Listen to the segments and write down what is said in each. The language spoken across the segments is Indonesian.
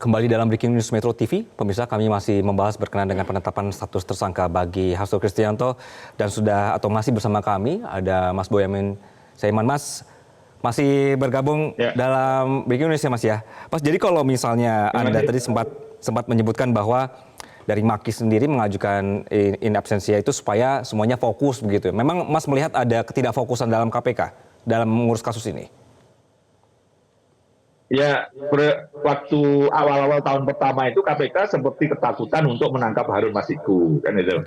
Kembali dalam Breaking News Metro TV, pemirsa, kami masih membahas berkenaan dengan penetapan status tersangka bagi Hasto Kristianto, dan sudah atau masih bersama kami ada Mas Boyamin Saiman. Mas masih bergabung dalam Breaking News ya Mas ya. Mas, jadi kalau misalnya Anda tadi sempat menyebutkan bahwa dari Maki sendiri mengajukan in absentia itu supaya semuanya fokus begitu. Memang Mas melihat ada ketidakfokusan dalam KPK dalam mengurus kasus ini? Ya, waktu awal-awal tahun pertama itu KPK seperti ketakutan untuk menangkap Harun Masiku, kan itu.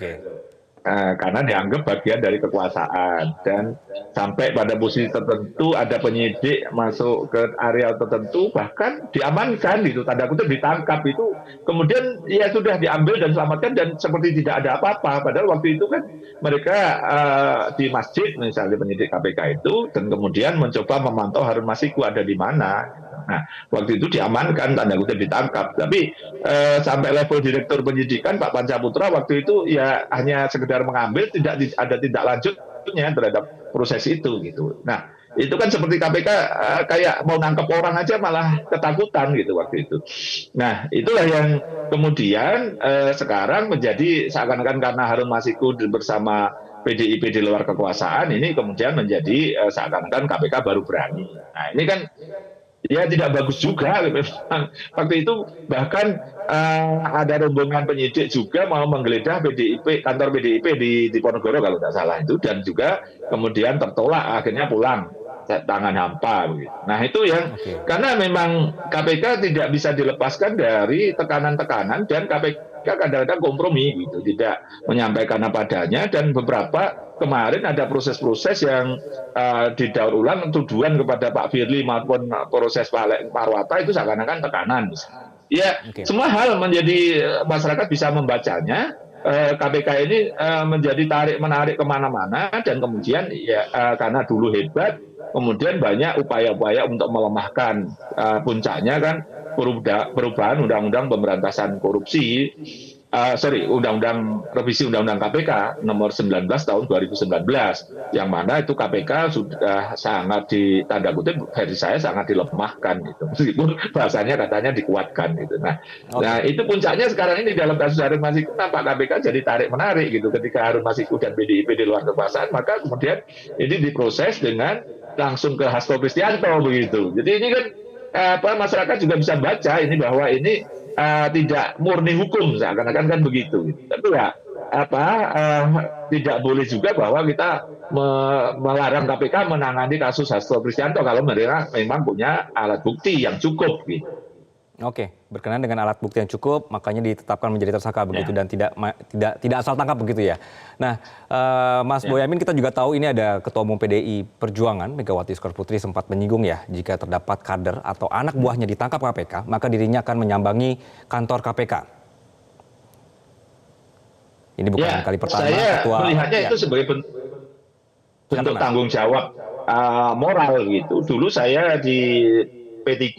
Karena dianggap bagian dari kekuasaan, dan sampai pada posisi tertentu ada penyidik masuk ke area tertentu bahkan diamankan gitu, tanda kutip ditangkap itu, kemudian ya sudah diambil dan selamatkan dan seperti tidak ada apa-apa, padahal waktu itu kan mereka di masjid misalnya penyidik KPK itu, dan kemudian mencoba memantau Harun Masiku ada di mana. Nah, waktu itu diamankan, tanda kutip ditangkap. Tapi sampai level direktur penyidikan Pak Pancaputra waktu itu ya hanya sekedar mengambil, tidak ada tindak lanjutnya terhadap proses itu gitu. Nah, itu kan seperti KPK kayak mau nangkep orang aja malah ketakutan gitu waktu itu. Nah, itulah yang kemudian sekarang menjadi seakan-akan karena Harun Masiku bersama PDIP di luar kekuasaan, ini kemudian menjadi seakan-akan KPK baru berani. Nah, ini kan ya tidak bagus juga. Waktu itu bahkan ada rombongan penyidik juga mau menggeledah PDIP, kantor PDIP di Ponorogo kalau tidak salah itu, dan juga kemudian tertolak, akhirnya pulang tangan hampa begitu. Nah, itu yang karena memang KPK tidak bisa dilepaskan dari tekanan-tekanan, dan KPK kadang-kadang kompromi gitu, tidak menyampaikan apa adanya, dan beberapa kemarin ada proses-proses yang didaur ulang tuduhan kepada Pak Firly maupun proses Pak Marwata itu seakan-akan tekanan. Ya, semua hal menjadi masyarakat bisa membacanya. KPK ini menjadi tarik-menarik kemana-mana, dan kemudian ya karena dulu hebat, kemudian banyak upaya-upaya untuk melemahkan, puncaknya kan perubahan Undang-Undang Pemberantasan Korupsi, revisi Undang-Undang KPK nomor 19 tahun 2019, yang mana itu KPK sudah sangat tanda kutip versi saya sangat dilemahkan gitu, meskipun bahasanya katanya dikuatkan gitu. Nah, itu puncaknya sekarang ini dalam kasus Harun Masiku, nampak KPK jadi tarik-menarik gitu. Ketika Harun Masiku dan PDIP di luar kekuasaan, maka kemudian ini diproses dengan langsung ke Hasto Kristianto begitu. Jadi ini kan masyarakat juga bisa baca ini bahwa ini tidak murni hukum, seakan-akan kan begitu. Tapi ya tidak boleh juga bahwa kita melarang KPK menangani kasus Hasto Kristianto kalau mereka memang punya alat bukti yang cukup gitu. Oke, berkenaan dengan alat bukti yang cukup, makanya ditetapkan menjadi tersangka begitu, dan tidak asal tangkap begitu ya. Nah, Mas Boyamin, kita juga tahu ini ada Ketua Umum PDI Perjuangan Megawati Soekarnoputri sempat menyinggung ya, jika terdapat kader atau anak buahnya ditangkap KPK, maka dirinya akan menyambangi kantor KPK. Ini bukan kali pertama. Saya melihatnya itu sebagai bentuk tanggung jawab moral gitu. Dulu saya di P3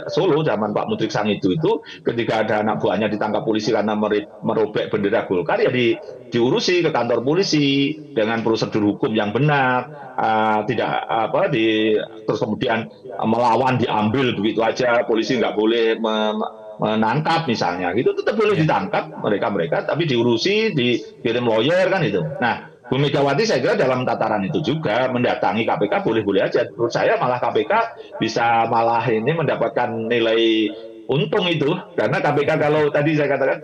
Solo zaman Pak Mudrik Sangido itu, ketika ada anak buahnya ditangkap polisi karena merobek bendera Golkar, ya diurusi ke kantor polisi dengan prosedur hukum yang benar, terus kemudian melawan diambil begitu aja, polisi nggak boleh menangkap misalnya gitu, tetap boleh ditangkap mereka, tapi diurusi, dikirim lawyer kan itu. Nah, Bu Megawati saya kira dalam tataran itu juga mendatangi KPK boleh-boleh aja. Menurut saya malah KPK bisa malah ini mendapatkan nilai untung itu. Karena KPK kalau tadi saya katakan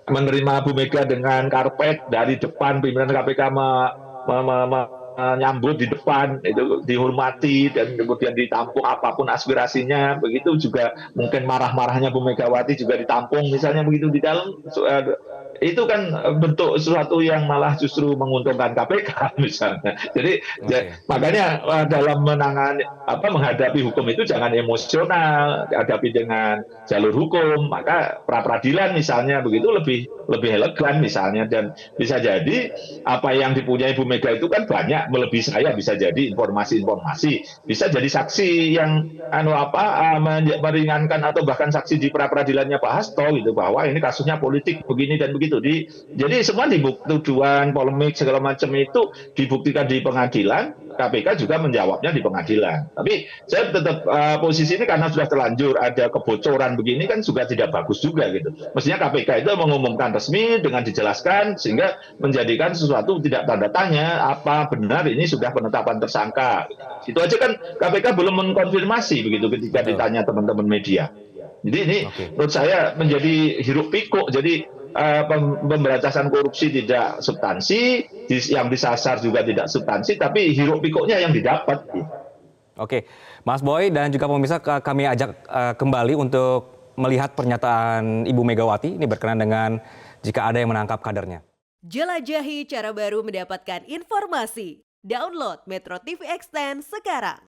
menerima Bu Mega dengan karpet dari depan, pimpinan KPK menyambut di depan, itu dihormati dan kemudian ditampung apapun aspirasinya, begitu juga mungkin marah-marahnya Bu Megawati juga ditampung misalnya begitu di dalam. Itu kan bentuk sesuatu yang malah justru menguntungkan KPK misalnya. Jadi makanya dalam menghadapi hukum itu jangan emosional, hadapi dengan jalur hukum. Maka pra peradilan misalnya begitu lebih elegan misalnya, dan bisa jadi apa yang dipunyai Bu Mega itu kan banyak melebihi saya, bisa jadi informasi-informasi, bisa jadi saksi yang meringankan atau bahkan saksi di pra peradilannya Pak Hasto gitu, bahwa ini kasusnya politik begini dan begitu. Jadi semua tuduhan, polemik segala macam itu dibuktikan di pengadilan, KPK juga menjawabnya di pengadilan. Tapi saya tetap posisi ini karena sudah terlanjur ada kebocoran begini kan juga tidak bagus juga gitu. Mestinya KPK itu mengumumkan resmi dengan dijelaskan sehingga menjadikan sesuatu tidak tanda tanya apa benar ini sudah penetapan tersangka. Itu aja kan KPK belum mengkonfirmasi begitu ketika ditanya teman-teman media. Jadi ini menurut saya menjadi hiruk pikuk. Jadi pemberantasan korupsi tidak substansi, yang disasar juga tidak substansi, tapi hiruk pikuknya yang didapat. Oke, Mas Boy dan juga pemirsa kami ajak kembali untuk melihat pernyataan Ibu Megawati ini berkenaan dengan jika ada yang menangkap kadernya. Jelajahi cara baru mendapatkan informasi. Download Metro TV Extend sekarang.